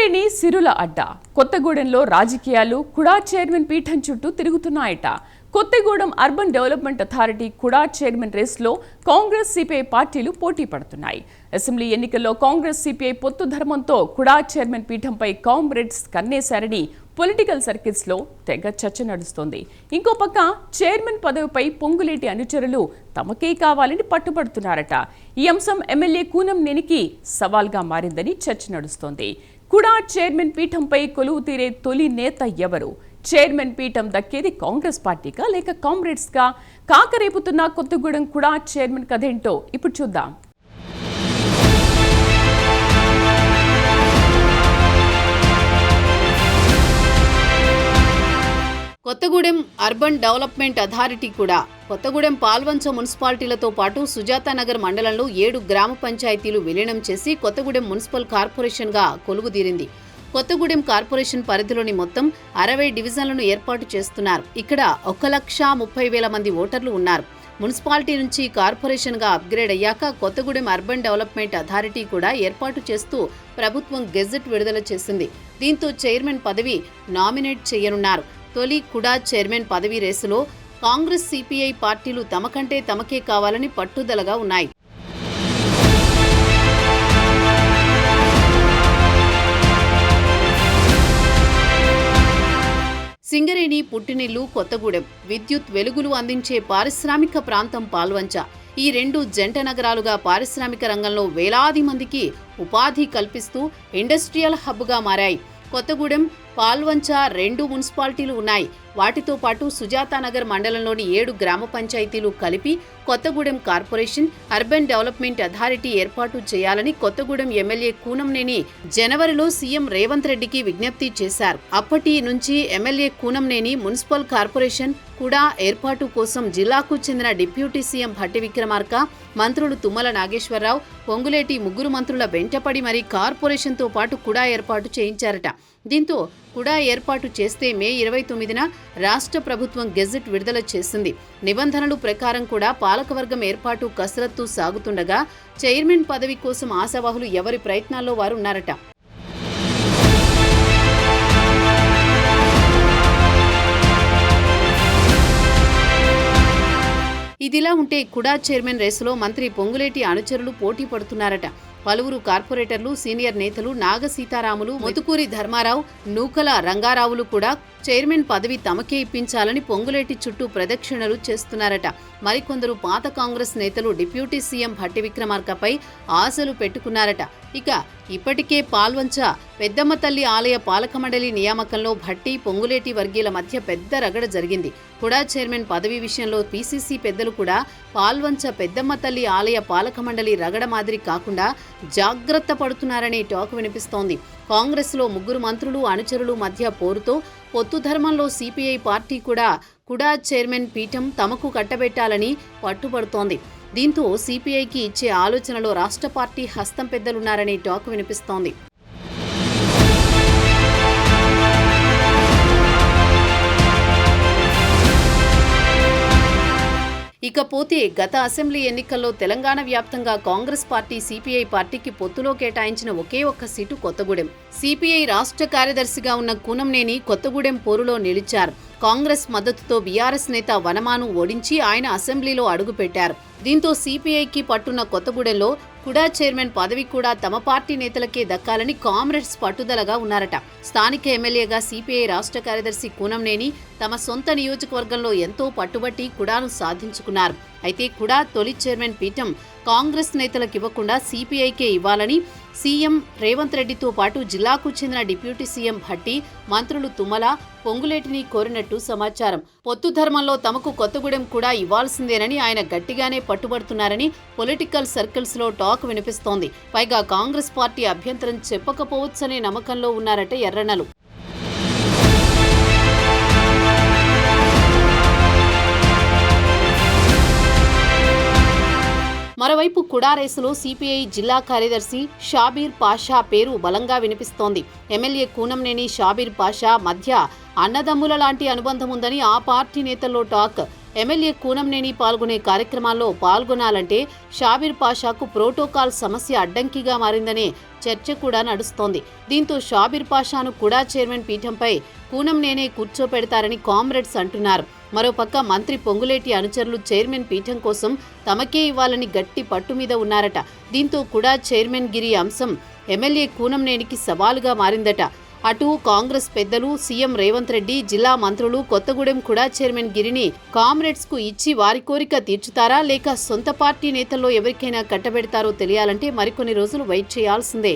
సింగరేణి సిరుల అడ్డ కొత్తగూడెంలో రాజకీయాలు కుడా చైర్మన్ పీఠం చుట్టూ తిరుగుతున్నాయట. కొత్తగూడెం అర్బన్ డెవలప్మెంట్ అథారిటీ కుడా చైర్మన్ రేసులో కాంగ్రెస్ సిపిఐ పార్టీలు పోటీ పడుతున్నాయి. అసెంబ్లీ ఎన్నికల్లో కాంగ్రెస్ సిపిఐ పొత్తు ధర్మంతో కుడా చైర్మన్ పీఠంపై కామ్రేడ్స్ కన్నేశారని పొలిటికల్ సర్కిల్స్ లో తెగ చర్చ నడుస్తోంది. ఇంకో పక్క చైర్మన్ పదవిపై పొంగులేటి అనుచరులు తమకే కావాలని పట్టుబడుతున్నారట. ఈ అంశం ఎమ్మెల్యే కూనంనేనికి సవాల్గా మారిందని చర్చ నడుస్తోంది. కుడా చైర్మన్ పీఠంపై కొలువు తీరే తొలి నేత ఎవరు? చైర్మన్ పీఠం దక్కేది కాంగ్రెస్ పార్టీకా లేక కామ్రేడ్స్గా? కాకరేపుతున్న కొత్తగూడెం కుడా చైర్మన్ కథేంటో ఇప్పుడు చూద్దాం. కొత్తగూడెం అర్బన్ డెవలప్మెంట్ అథారిటీ కూడా కొత్తగూడెం పాల్వంచ మున్సిపాలిటీలతో పాటు సుజాతానగర్ మండలంలో 7 గ్రామ పంచాయతీలు విలీనం చేసి కొత్తగూడెం మున్సిపల్ కార్పొరేషన్గా కొలువుదీరింది. కొత్తగూడెం కార్పొరేషన్ పరిధిలోని మొత్తం 60 డివిజన్లను ఏర్పాటు చేస్తున్నారు. ఇక్కడ 1,30,000 మంది ఓటర్లు ఉన్నారు. మున్సిపాలిటీ నుంచి కార్పొరేషన్గా అప్గ్రేడ్ అయ్యాక కొత్తగూడెం అర్బన్ డెవలప్మెంట్ అథారిటీ కూడా ఏర్పాటు చేస్తూ ప్రభుత్వం గెజెట్ విడుదల చేసింది. దీంతో చైర్మన్ పదవి నామినేట్ చేయనున్నారు. తొలి కుడా చైర్మన్ పదవి రేసులో కాంగ్రెస్ సిపిఐ పార్టీలు తమకంటే తమకే కావాలని పట్టుదలగా ఉన్నాయి. సింగరేణి పుట్టినిల్లు కొత్తగూడెం, విద్యుత్ వెలుగులు అందించే పారిశ్రామిక ప్రాంతం పాల్వంచ. ఈ 2 జంట నగరాలుగా పారిశ్రామిక రంగంలో వేలాది మందికి ఉపాధి కల్పిస్తూ ఇండస్ట్రియల్ హబ్గా మారాయి. కొత్తగూడెం, పాల్వంచ 2 మున్సిపాలిటీలు ఉన్నాయి. వాటితో పాటు సుజాతానగర్ మండలంలోని 7 గ్రామ పంచాయతీలు కలిపి Kothagudem corporation urban development authority ఏర్పాటు చేయాలని కొత్తగూడెం ఎమ్మెల్యే కూనంనేని జనవరిలో సీఎం రేవంత్ రెడ్డికి విజ్ఞప్తి చేశారు. అప్పటి నుంచి ఎమ్మెల్యే కూనంనేని మున్సిపల్ కార్పొరేషన్ కూడా ఏర్పాటు కోసం జిల్లాకు చెందిన డిప్యూటీ సీఎం భట్టి విక్రమార్క, మంత్రులు తుమ్మల నాగేశ్వరరావు, పొంగులేటి ముగ్గురు మంత్రుల వెంటపడి మరీ కార్పొరేషన్తో పాటు కూడా ఏర్పాటు చేయించారట. దీంతో కూడా ఏర్పాటు చేస్తే మే 29న రాష్ట్ర ప్రభుత్వం గెజెట్ విడుదల చేసింది. నిబంధనలు ప్రకారం కూడా పాలకవర్గం ఏర్పాటు కసరత్తు సాగుతుండగా చైర్మన్ పదవి కోసం ఆశావాహులు ఎవరి ప్రయత్నాల్లో వారు ఉన్నారట. ఇదిలా ఉంటే కుడా చైర్మన్ రేసులో మంత్రి పొంగులేటి అనుచరులు పోటీ పడుతున్నారట. పలువురు కార్పొరేటర్లు, సీనియర్ నేతలు నాగ సీతారాములు, మొతుకూరి ధర్మారావు, నూకల రంగారావులు కూడా చైర్మన్ పదవి తమకే ఇప్పించాలని పొంగులేటి చుట్టూ ప్రదక్షిణలు చేస్తున్నారట. మరికొందరు పాత కాంగ్రెస్ నేతలు డిప్యూటీ సీఎం భట్టి విక్రమార్కపై ఆశలు పెట్టుకున్నారట. ఇక ఇప్పటికే పాల్వంచ పెద్దమ్మ తల్లి ఆలయ పాలక మండలి నియామకంలో భట్టి, పొంగులేటి వర్గీయుల మధ్య పెద్ద రగడ జరిగింది. కుడా చైర్మన్ పదవి విషయంలో పీసీసీ పెద్దలు కూడా పాల్వంచ పెద్దమ్మ తల్లి ఆలయ పాలక మండలి రగడ మాదిరి కాకుండా జాగ్రత్త పడుతున్నారనే టాక్ వినిపిస్తోంది. కాంగ్రెస్లో 3 మంత్రులు, అనుచరులు మధ్య పోరుతో పొత్తు ధర్మంలో సిపిఐ పార్టీ కూడా కుడా చైర్మన్ పీఠం తమకు కట్టబెట్టాలని పట్టుబడుతోంది. దీంతో సిపిఐకి ఇచ్చే ఆలోచనలో రాష్ట్ర పార్టీ హస్తం పెద్దలున్నారనే టాక్ వినిపిస్తోంది. ఇకపోతే గత అసెంబ్లీ ఎన్నికల్లో తెలంగాణ వ్యాప్తంగా కాంగ్రెస్ పార్టీ సిపిఐ పార్టీకి పొత్తులో కేటాయించిన ఒకే ఒక్క సీటు కొత్తగూడెం. సిపిఐ రాష్ట్ర కార్యదర్శిగా ఉన్న కూనంనేని కొత్తగూడెం పోరులో నిలిచారు. కాంగ్రెస్ మద్దతుతో బీఆర్ఎస్ నేత వనమాను ఓడించి ఆయన అసెంబ్లీలో అడుగుపెట్టారు. దీంతో సిపిఐకి పట్టున్న కొత్తగూడెంలో కుడా చైర్మన్ పదవి కూడా తమ పార్టీ నేతలకే దక్కాలని కామ్రేడ్స్ పట్టుదలగా ఉన్నారట. స్థానిక ఎమ్మెల్యేగా సిపిఐ రాష్ట్ర కార్యదర్శి కూనంనేని తమ సొంత నియోజకవర్గంలో ఎంతో పట్టుబట్టి కుడాను సాధించుకున్నారు. అయితే కుడా తొలి చైర్మన్ పీఠం కాంగ్రెస్ నేతలకు ఇవ్వకుండా సిపిఐకే ఇవ్వాలని సీఎం రేవంత్ రెడ్డితో పాటు జిల్లాకు చెందిన డిప్యూటీ సీఎం భట్టి, మంత్రులు తుమ్మల, పొంగులేటిని కోరినట్టు సమాచారం. పొత్తు ధర్మంలో తమకు కొత్తగూడెం కూడా ఇవ్వాల్సిందేనని ఆయన గట్టిగానే పట్టుబడుతున్నారని పొలిటికల్ సర్కిల్స్ లో టాక్ వినిపిస్తోంది. పైగా కాంగ్రెస్ పార్టీ అభ్యంతరం చెప్పకపోవచ్చనే నమ్మకంలో ఉన్నారట ఎర్రన్నలు. మరోవైపు కుడా రేసులో సిపిఐ జిల్లా కార్యదర్శి షాబీర్ పాషా పేరు బలంగా వినిపిస్తోంది. ఎమ్మెల్యే కూనంనేని షాబీర్ పాషా మధ్య అన్నదమ్ముల లాంటి అనుబంధం ఉందని ఆ పార్టీ నేతల్లో టాక్. ఎమ్మెల్యే కూనంనేని పాల్గొనే కార్యక్రమాల్లో పాల్గొనాలంటే షాబీర్ పాషాకు ప్రోటోకాల్ సమస్య అడ్డంకిగా మారిందనే చర్చ కూడా నడుస్తోంది. దీంతో షాబీర్ పాషాను కుడా చైర్మన్ పీఠంపై కూనంనేనే కూర్చోపెడతారని కామ్రేడ్స్ అంటున్నారు. మరోపక్క మంత్రి పొంగులేటి అనుచరులు చైర్మన్ పీఠం కోసం తమకే ఇవ్వాలని గట్టి పట్టు మీద ఉన్నారట. దీంతో కుడా చైర్మన్ గిరి అంశం ఎమ్మెల్యే కూనంనేనికి సవాలుగా మారిందట. అటు కాంగ్రెస్ పెద్దలు, సీఎం రేవంత్ రెడ్డి, జిల్లా మంత్రులు కొత్తగూడెం కుడా చైర్మన్ గిరిని కామ్రేడ్స్ కు ఇచ్చి వారి కోరిక తీర్చుతారా లేక సొంత పార్టీ నేతల్లో ఎవరికైనా కట్టబెడతారో తెలియాలంటే మరికొన్ని రోజులు వెయిట్ చేయాల్సిందే.